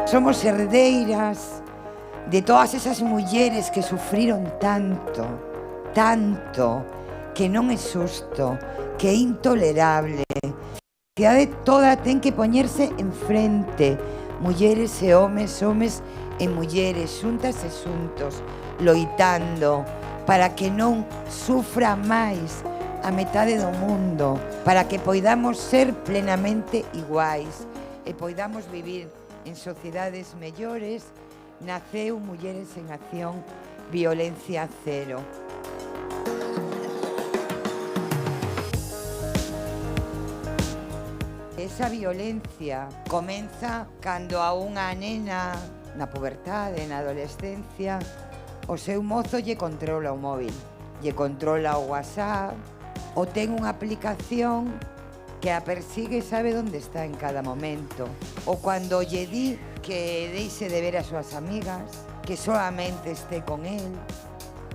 Somos herdeiras de todas esas mulleres que sufriron tanto, que non é xusto, que é intolerable. A sociedade toda ten que poñerse en frente, mulleres e homes, homes e mulleres, xuntas e xuntos, loitando para que non sufra máis a metade do mundo, para que poidamos ser plenamente iguais e poidamos vivir en sociedades mellores. Naceu Mulleres en Acción, Violencia Cero. Esa violencia comeza cando a unha nena na pubertade, na adolescencia, o seu mozo lle controla o móvil, lle controla o WhatsApp, ou ten unha aplicación que a persigue e sabe onde está en cada momento. Ou cando lle di que deixe de ver as súas amigas, que solamente este con él.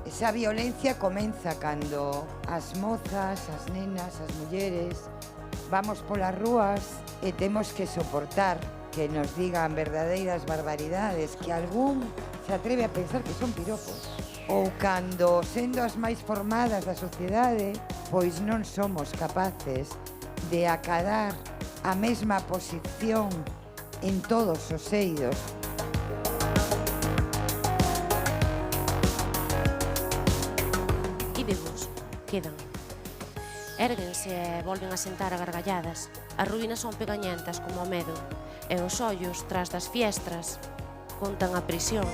Esa violencia comeza cando as mozas, as nenas, as mulleres, vamos polas rúas e temos que soportar que nos digan verdadeiras barbaridades, que algún se atreve a pensar que son piropos. Ou cando, sendo as máis formadas da sociedade, pois non somos capaces de acadar a mesma posición en todos os eidos. E vivos, quedan. Érguense e volven a sentar a gargalladas. As ruínas son pegañentas como o medo, e os ollos, tras das fiestras, contan a prisión.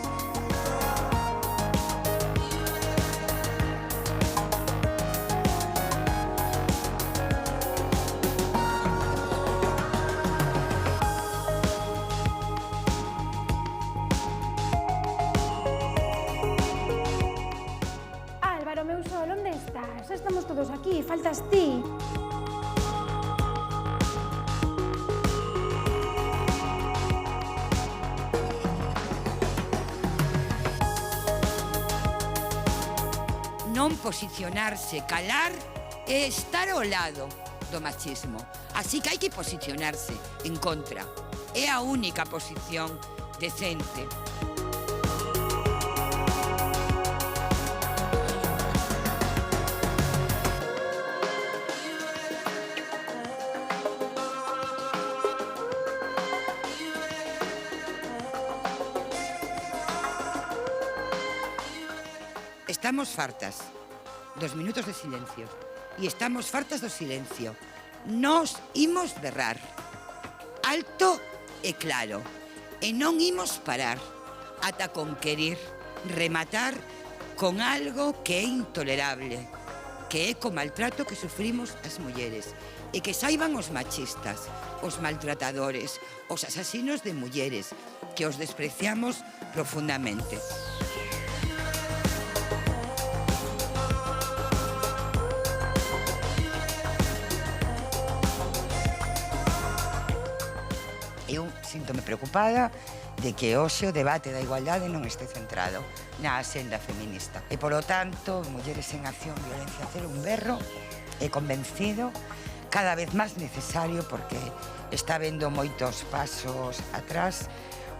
Estamos todos aquí, faltas ti. Non posicionarse, calar e estar ao lado do machismo. Así que hai que posicionarse en contra. É a única posición decente. Estamos fartas dos minutos de silencio e estamos fartas do silencio. Nos imos berrar alto e claro e non imos parar ata conquerir, rematar con algo que é intolerable, que é co maltrato que sufrimos as mulleres e que saiban os machistas, os maltratadores, os asasinos de mulleres, que os despreciamos profundamente. Eu síntome preocupada de que hoxe o debate da igualdade non este centrado na axenda feminista. E, polo tanto, Mulleres en Acción, Violencia Cero, un berro e convencido, cada vez máis necesario, porque está vendo moitos pasos atrás,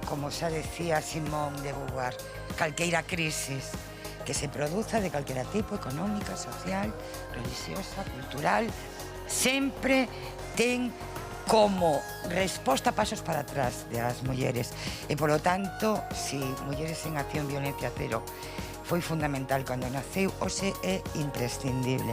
como xa decía Simone de Beauvoir, calqueira crisis que se produza de calquera tipo, económica, social, religiosa, cultural, sempre ten como resposta pasos para atrás das mulleres. E, polo tanto, si Mulleres en Acción, Violencia Cero foi fundamental cando naceu, hoxe é imprescindible.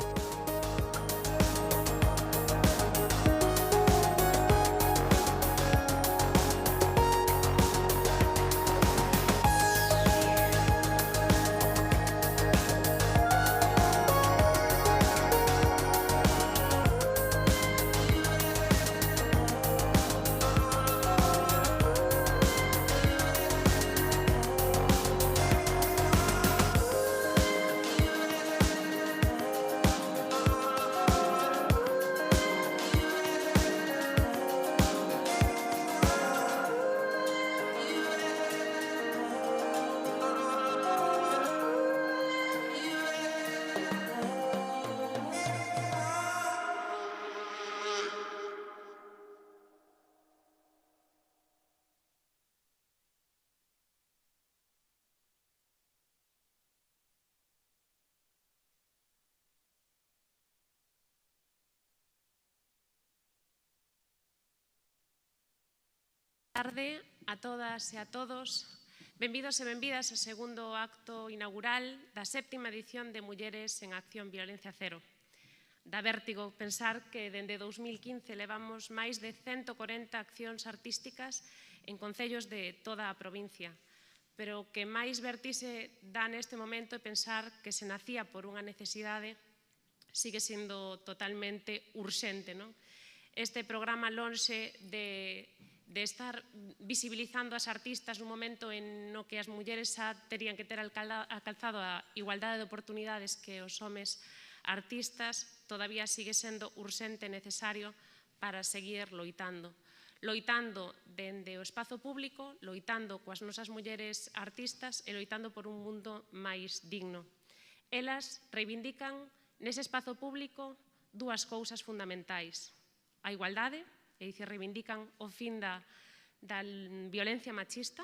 Tarde a todas e a todos. Benvidos e benvidas ao segundo acto inaugural da 7ª edición de Mulleres en Acción Violencia Cero. Dá vértigo pensar que dende 2015 levamos máis de 140 accións artísticas en concellos de toda a provincia, pero o que máis vertixe dá neste momento é pensar que se nacía por unha necesidade sigue sendo totalmente urxente, non? Este programa lonxe de estar visibilizando as artistas nun momento en no que as mulleres xa terían que ter alcanzado a igualdade de oportunidades que os homes artistas, todavía sigue sendo urxente e necesario para seguir loitando. Loitando dende o espazo público, loitando coas nosas mulleres artistas e loitando por un mundo máis digno. Elas reivindican nese espazo público dúas cousas fundamentais: a igualdade, é dicir, reivindican o fin da violencia machista,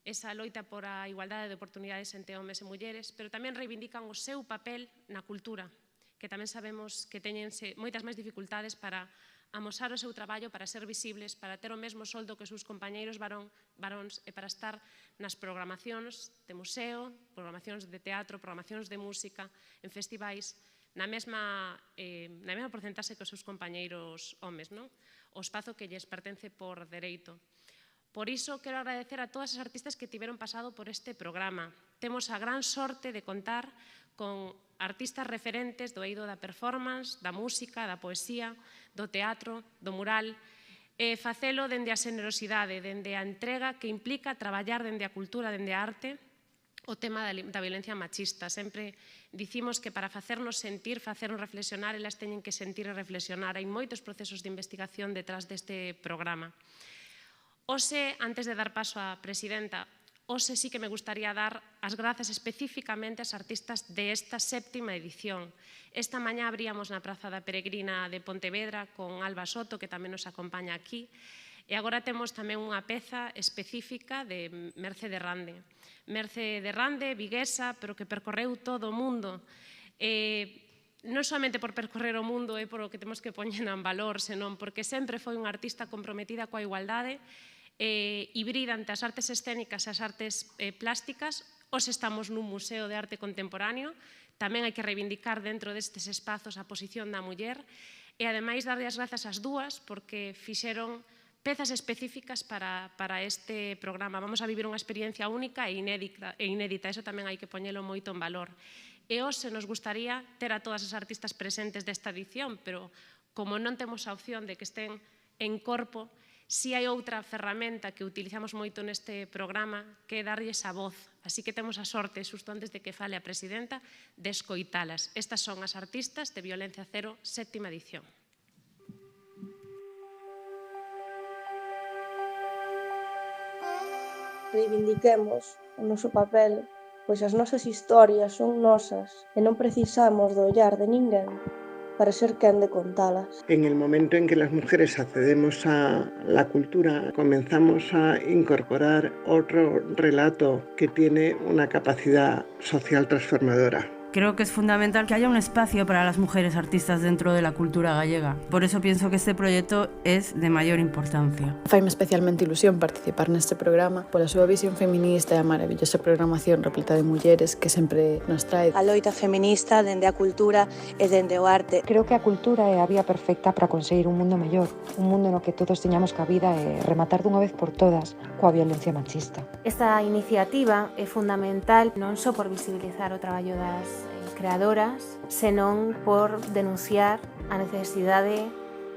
esa loita por a igualdade de oportunidades entre homes e mulleres, pero tamén reivindican o seu papel na cultura, que tamén sabemos que teñen moitas máis dificultades para amosar o seu traballo, para ser visibles, para ter o mesmo soldo que os seus compañeiros varóns e para estar nas programacións de museo, programacións de teatro, programacións de música, en festivais, na mesma porcentaxe que os seus compañeiros homes, non? O espazo que lles pertence por dereito. Por iso, quero agradecer a todas as artistas que tiveron pasado por este programa. Temos a gran sorte de contar con artistas referentes do eido da performance, da música, da poesía, do teatro, do mural, e facelo dende a xenerosidade, dende a entrega que implica traballar dende a cultura, dende a arte, o tema da violencia machista. Sempre dicimos que para facernos sentir, facernos reflexionar, elas teñen que sentir e reflexionar. Hai moitos procesos de investigación detrás deste programa. Hoxe, antes de dar paso á presidenta, hoxe sí que me gustaría dar as grazas especificamente ás artistas desta 7ª edición. Esta mañá abríamos na Praza da Peregrina de Pontevedra con Alba Soto, que tamén nos acompaña aquí, e agora temos tamén unha peza específica de Merce de Rande. Merce de Rande, viguesa, pero que percorreu todo o mundo. Non somente por percorrer o mundo é por o que temos que poñer en valor, senón porque sempre foi unha artista comprometida coa igualdade, hibrida entre as artes escénicas e as artes plásticas. Hoxe estamos nun museo de arte contemporáneo, tamén hai que reivindicar dentro destes espazos a posición da muller e ademais darlle as grazas ás dúas porque fixeron pezas específicas para este programa. Vamos a vivir unha experiencia única e inédita, eso tamén hai que poñelo moito en valor. E hoxe nos gustaría ter a todas as artistas presentes desta edición, pero como non temos a opción de que estén en corpo, si hai outra ferramenta que utilizamos moito neste programa que é darlles a voz. Así que temos a sorte, xusto antes de que fale a presidenta, de escoitalas. Estas son as artistas de Violencia Cero, 7ª edición. Reivindiquemos o noso papel, pois as nosas historias son nosas e non precisamos do ollar de ninguén para ser quen de contalas. En el momento en que las mujeres accedemos a la cultura, comenzamos a incorporar otro relato que tiene una capacidad social transformadora. Creo que es fundamental que haya un espacio para las mujeres artistas dentro de la cultura gallega. Por eso pienso que este proyecto es de mayor importancia. Faime especialmente ilusión participar neste programa pola súa visión feminista e a maravillosa programación repleta de mulleres que sempre nos trae. A loita feminista dende a cultura e dende o arte. Creo que a cultura é a vía perfecta para conseguir un mundo mellor, un mundo no que todos teñamos cabida e rematar dunha vez por todas coa violencia machista. Esta iniciativa é fundamental non só por visibilizar o traballo das creadoras, senón por denunciar a necesidade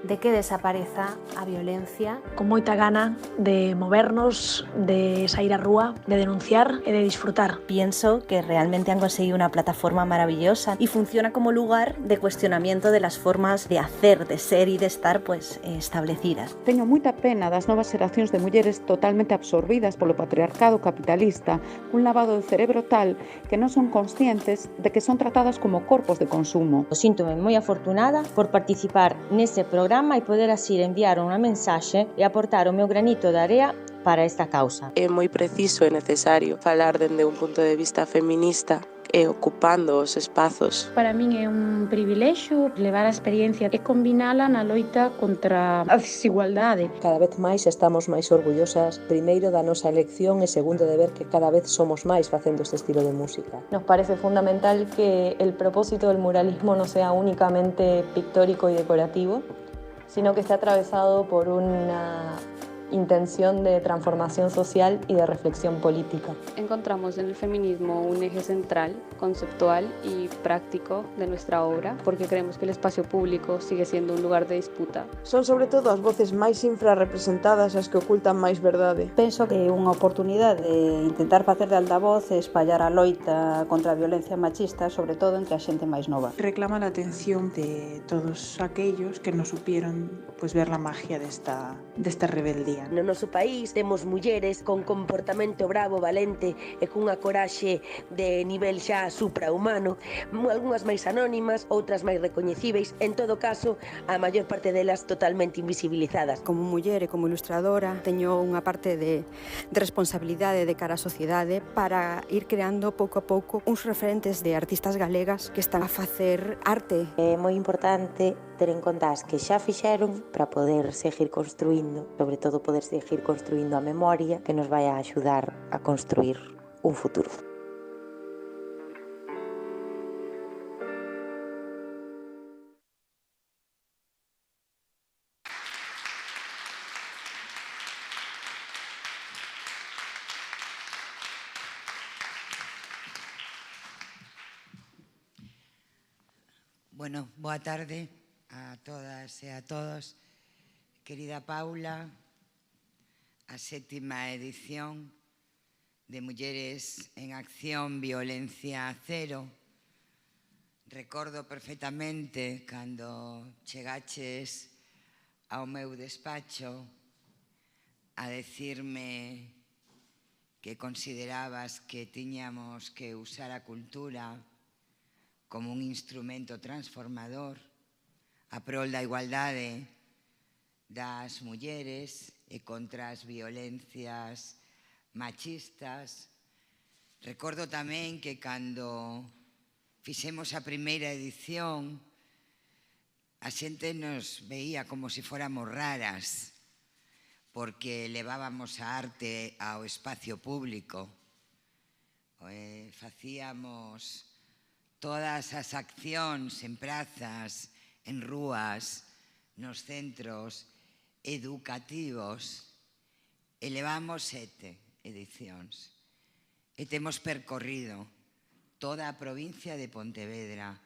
de que desapareza a violencia. Con moita gana de movernos, de sair á rúa, de denunciar e de disfrutar. Pienso que realmente han conseguido una plataforma maravillosa y funciona como lugar de cuestionamiento de las formas de hacer, de ser y de estar establecidas. Teño moita pena das novas xeracións de mulleres totalmente absorbidas polo patriarcado capitalista, un lavado de cerebro tal que non son conscientes de que son tratadas como corpos de consumo. Síntome moi afortunada por participar nese programa e poder así enviar unha mensaxe e aportar o meu granito de area para esta causa. É moi preciso e necesario falar dende un punto de vista feminista e ocupando os espazos. Para min é un privilexio levar a experiencia e combinala na loita contra a desigualdade. Cada vez máis estamos máis orgullosas, primeiro da nosa elección e segundo de ver que cada vez somos máis facendo este estilo de música. Nos parece fundamental que el propósito del muralismo no sea únicamente pictórico y decorativo, sino que esté atravesado por una intención de transformación social y de reflexión política. Encontramos en el feminismo un eje central, conceptual y práctico de nuestra obra, porque creemos que el espacio público sigue siendo un lugar de disputa. Son sobre todo as voces máis infrarrepresentadas as que ocultan máis verdade. Penso que é unha oportunidade de intentar facer de altavoz e espallar a loita contra a violencia machista, sobre todo entre a xente máis nova. Reclama a atención de todos aquellos que non supieron ver la magia desta rebeldía. No noso país temos mulleres con comportamento bravo, valente e cunha coraxe de nivel xa suprahumano, algunhas máis anónimas, outras máis recoñecíveis, en todo caso, a maior parte delas totalmente invisibilizadas. Como muller e como ilustradora, teño unha parte de responsabilidade de cara á sociedade para ir creando pouco a pouco uns referentes de artistas galegas que están a facer arte. É moi importante ter en conta as que xa fixeron para poder seguir construindo, sobre todo poder seguir construindo a memoria que nos vai a axudar a construir un futuro. Bueno, boa tarde a todas e a todos. Querida Paula, a 7ª edición de Mulleres en Acción Violencia Cero. Recordo perfectamente cando chegaches ao meu despacho a decirme que considerabas que tiñamos que usar a cultura como un instrumento transformador a prol da igualdade das mulleres e contra as violencias machistas. Recordo tamén que cando fixemos a primeira edición a xente nos veía como se fóramos raras porque levábamos a arte ao espacio público. Facíamos todas as accións en prazas, en rúas, nos centros educativos, e levamos 7 edicións. E temos percorrido toda a provincia de Pontevedra,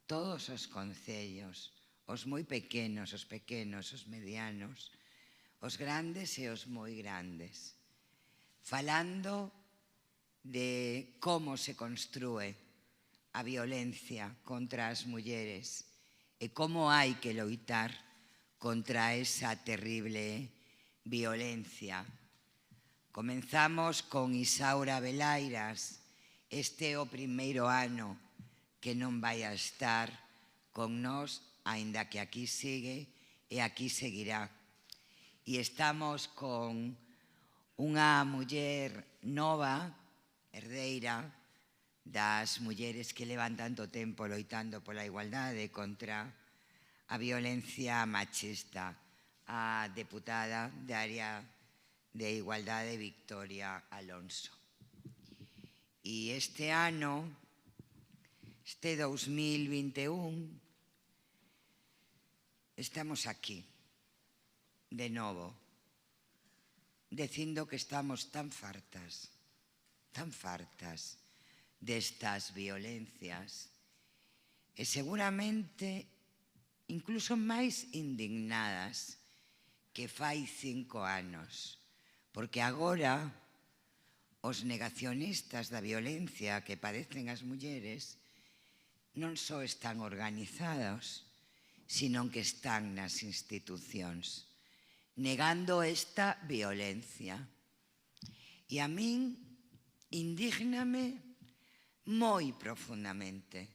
todos os concellos, os moi pequenos, os medianos, os grandes e os moi grandes, falando de como se construe a violencia contra as mulleres e como hai que loitar contra esa terrible violencia. Comenzamos con Isaura Belairas. Este é o primeiro ano que non vai a estar con nós, aínda que aquí sigue e aquí seguirá. E estamos con unha muller nova, herdeira das mulleres que levan tanto tempo loitando pola igualdade contra a violencia machista, a deputada de Área de Igualdade Victoria Alonso. E este ano, este 2021, estamos aquí, de novo, dicindo que estamos tan fartas destas violencias e seguramente incluso máis indignadas que fai 5 anos, porque agora os negacionistas da violencia que padecen as mulleres non só están organizados, sino que están nas institucións, negando esta violencia. E a min indígname moi profundamente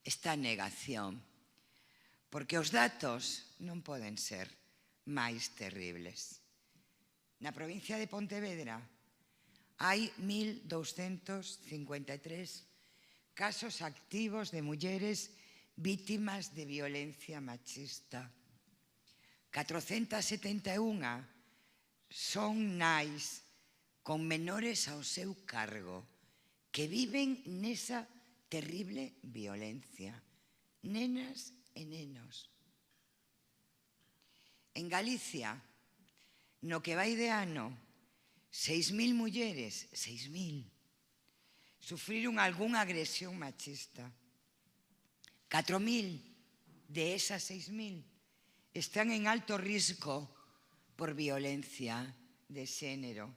esta negación, porque os datos non poden ser máis terribles. Na provincia de Pontevedra hai 1.253 casos activos de mulleres vítimas de violencia machista. 471 son nais con menores ao seu cargo que viven nesa terrible violencia. Nenas e nenos. En Galicia, no que vai de ano, 6.000 mulleres, 6.000, sufriron algunha agresión machista. 4.000 de esas 6.000 están en alto risco por violencia de xénero.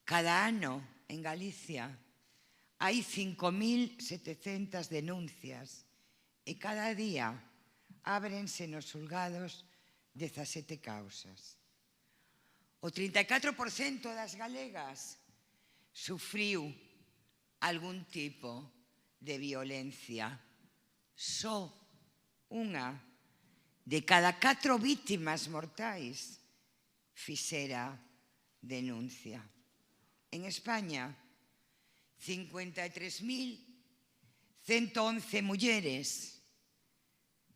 Cada ano en Galicia hai 5.700 denuncias e cada día ábrense nos xulgados 17 causas. O 34% das galegas sufriu algún tipo de violencia. Só unha de cada 4 vítimas mortais fixera denuncia. En España, 53.111 mulleres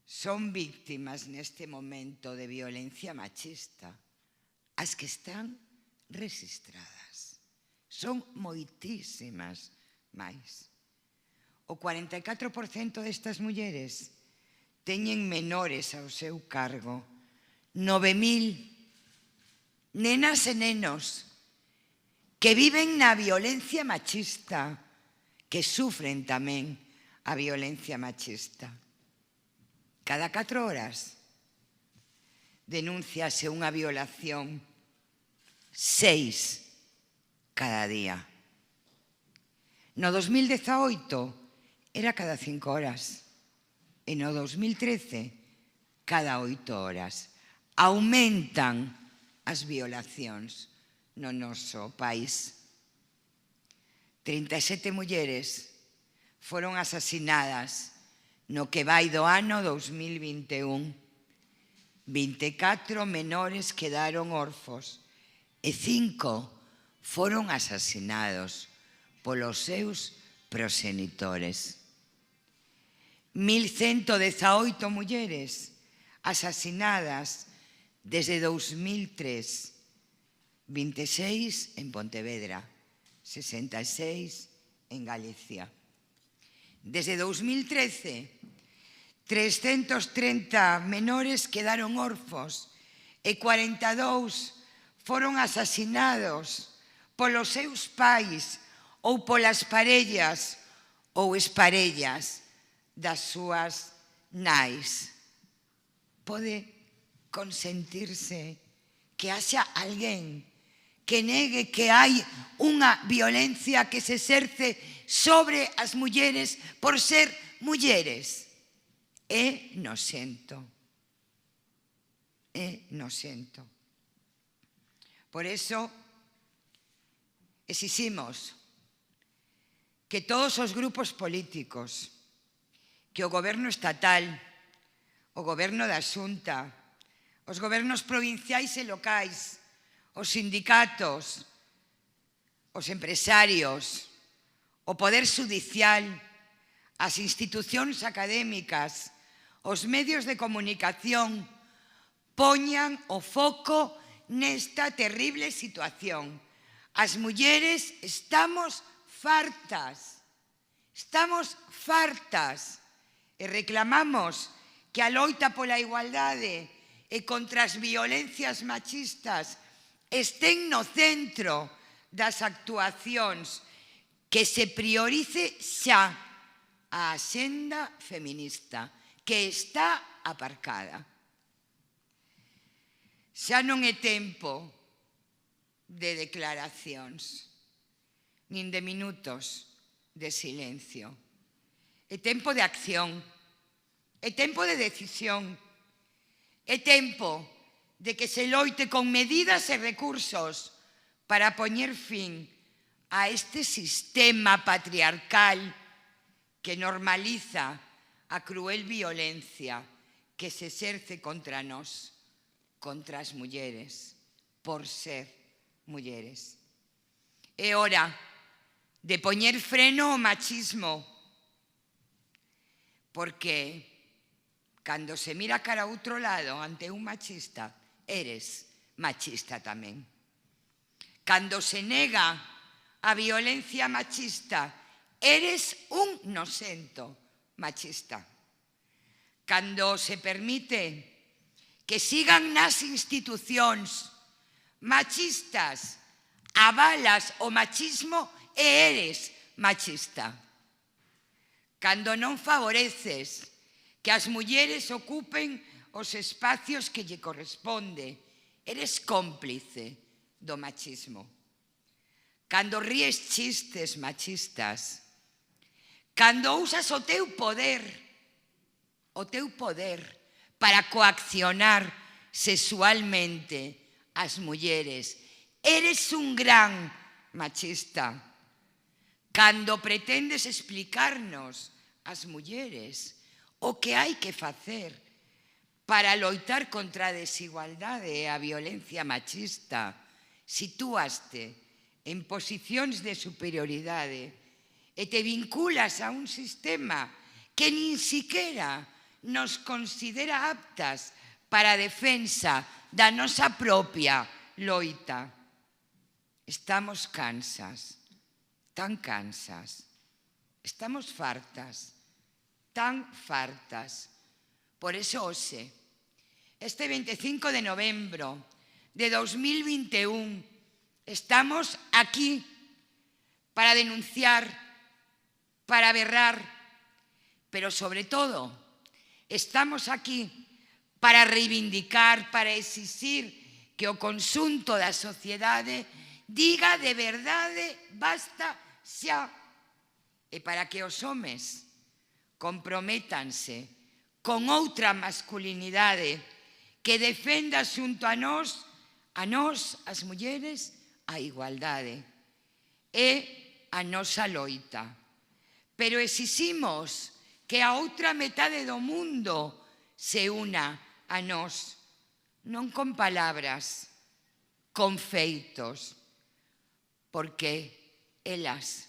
son víctimas neste momento de violencia machista. As que están rexistradas. Son moitísimas máis. O 44% destas mulleres teñen menores ao seu cargo. 9.000 nenas e nenos que viven na violencia machista, que sufren tamén a violencia machista. Cada 4 horas denúnciase unha violación, 6 cada día. No 2018 era cada 5 horas e no 2013 cada 8 horas. Aumentan as violacións no noso país. 37 mulleres foron asasinadas no que vai do ano 2021. 24 menores quedaron órfos e 5 foron asasinados polos seus proxenitores. 1.118 mulleres asasinadas desde 2003. 26 en Pontevedra, 66 en Galicia. Desde 2013, 330 menores quedaron órfos e 42 foron asasinados polos seus pais ou polas parellas ou exparellas das súas nais. Pode consentirse que haxa alguén que negue que hai unha violencia que se exerce sobre as mulleres por ser mulleres? É nocento. É nocento. Por eso, exiximos que todos os grupos políticos, que o goberno estatal, o goberno da Xunta, os gobernos provinciais e locais, os sindicatos, os empresarios, o poder xudicial, as institucións académicas, os medios de comunicación, poñan o foco nesta terrible situación. As mulleres estamos fartas e reclamamos que a loita pola igualdade e contra as violencias machistas estén no centro das actuacións, que se priorice xa a axenda feminista, que está aparcada. Xa non é tempo de declaracións, nin de minutos de silencio. É tempo de acción, é tempo de decisión, é tempo de que se loite con medidas e recursos para poñer fin a este sistema patriarcal que normaliza a cruel violencia que se exerce contra nós, contra as mulleres, por ser mulleres. É hora de poñer freno ao machismo, porque cando se mira cara a outro lado ante un machista, eres machista tamén. Cando se nega a violencia machista, eres un nocento machista. Cando se permite que sigan nas institucións machistas, avalas o machismo e eres machista. Cando non favoreces que as mulleres ocupen os espacios que lle corresponde, eres cómplice do machismo. Cando ríes chistes machistas, cando usas o teu poder para coaccionar sexualmente as mulleres, eres un gran machista. Cando pretendes explicarnos ás mulleres o que hai que facer para loitar contra a desigualdade e a violencia machista, sitúaste en posicións de superioridade e te vinculas a un sistema que nin siquiera nos considera aptas para a defensa da nosa propia loita. Estamos cansas, tan cansas, estamos fartas, tan fartas. Por eso hoxe, este 25 de novembro de 2021, estamos aquí para denunciar, para berrar, pero sobre todo, estamos aquí para reivindicar, para exixir que o conxunto da sociedade diga de verdade basta xa, e para que os homes comprométanse con outra masculinidade que defenda xunto a nós, as mulleres, a igualdade e a nosa loita. Pero exiximos que a outra metade do mundo se una a nós, non con palabras, con feitos, porque elas,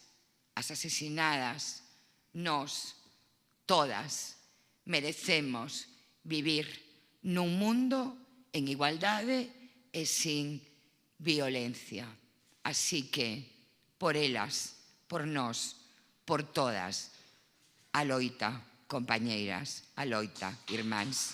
as asesinadas, nós, todas, merecemos vivir nun mundo en igualdade e sin violencia. Así que, por elas, por nós, por todas, a loita, compañeiras, a loita, irmáns.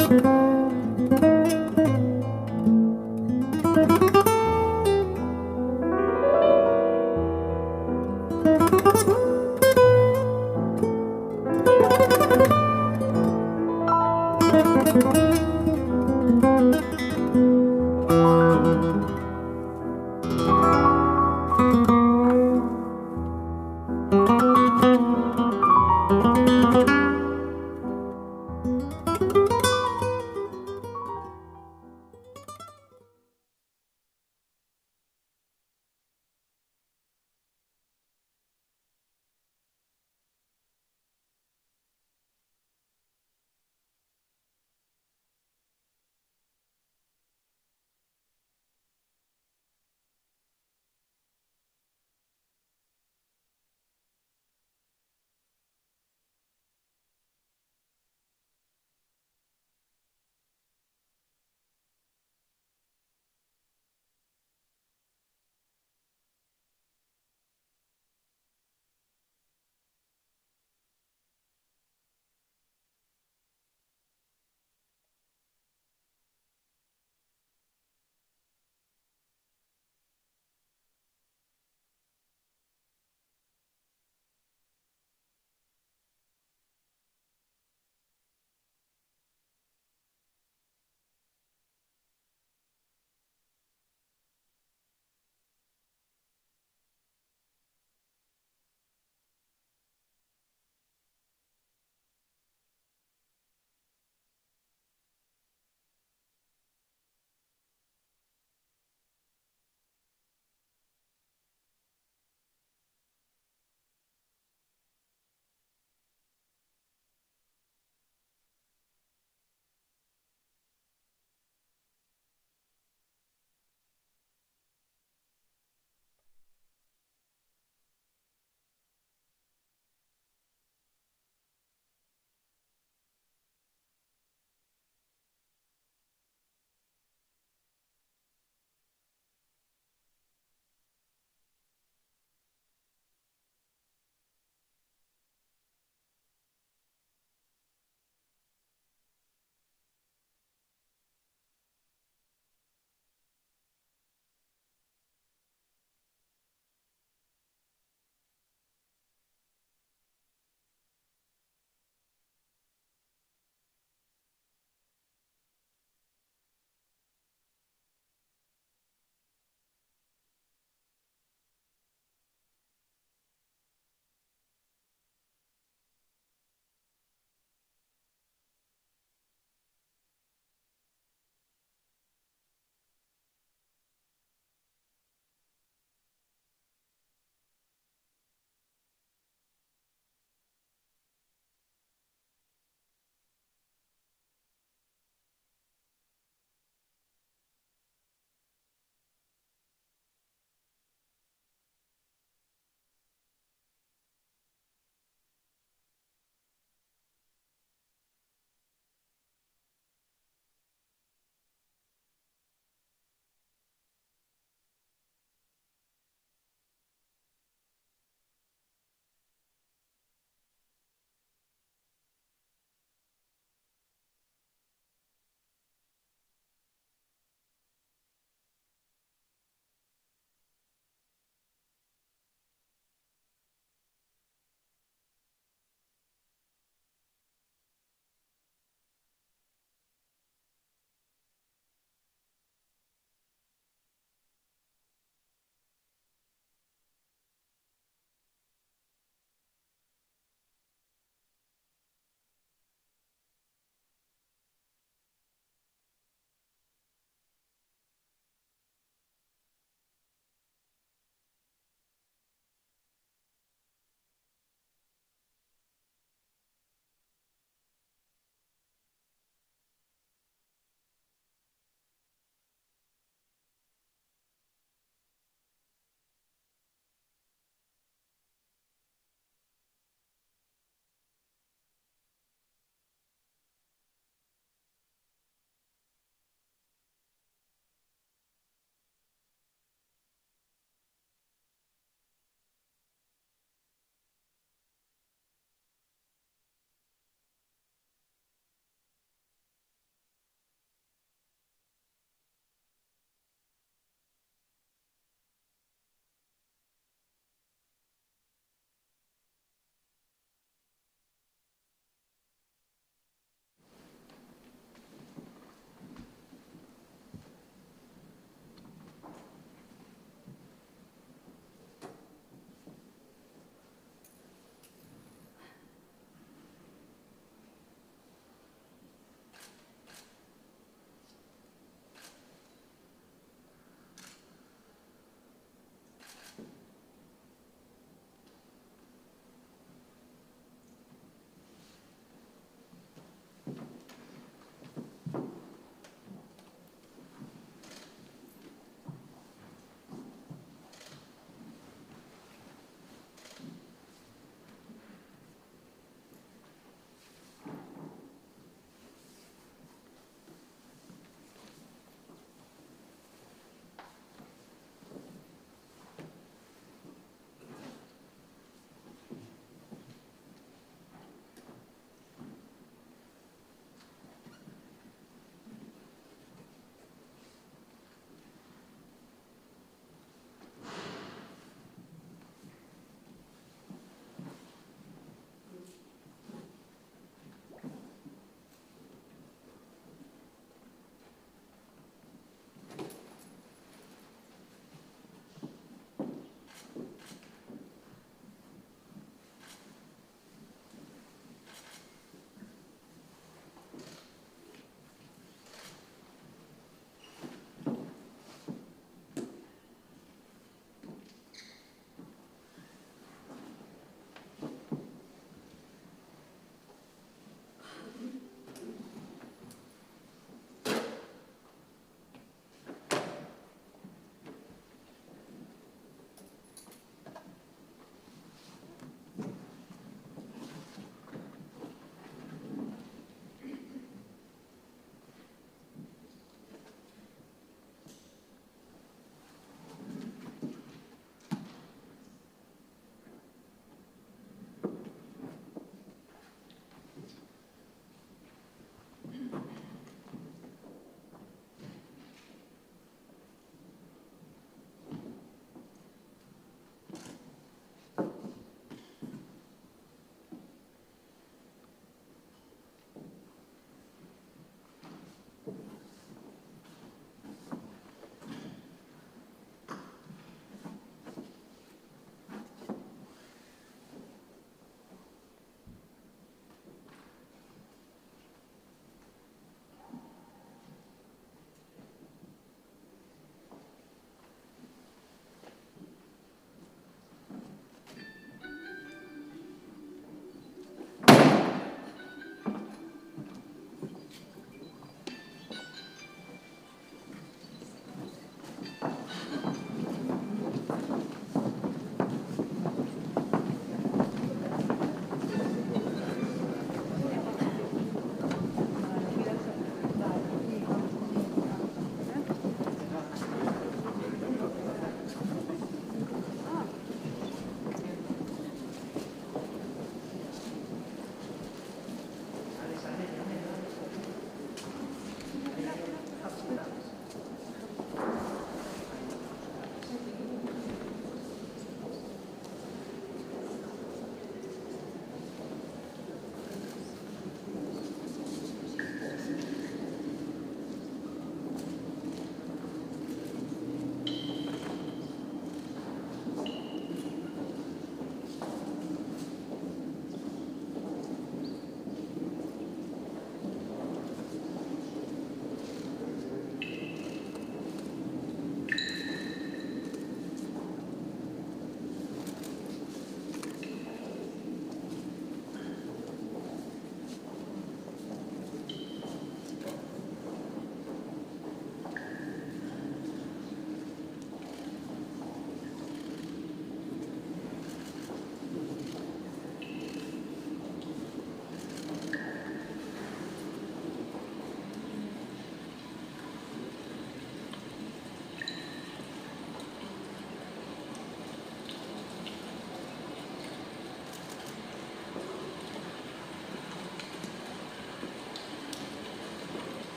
Música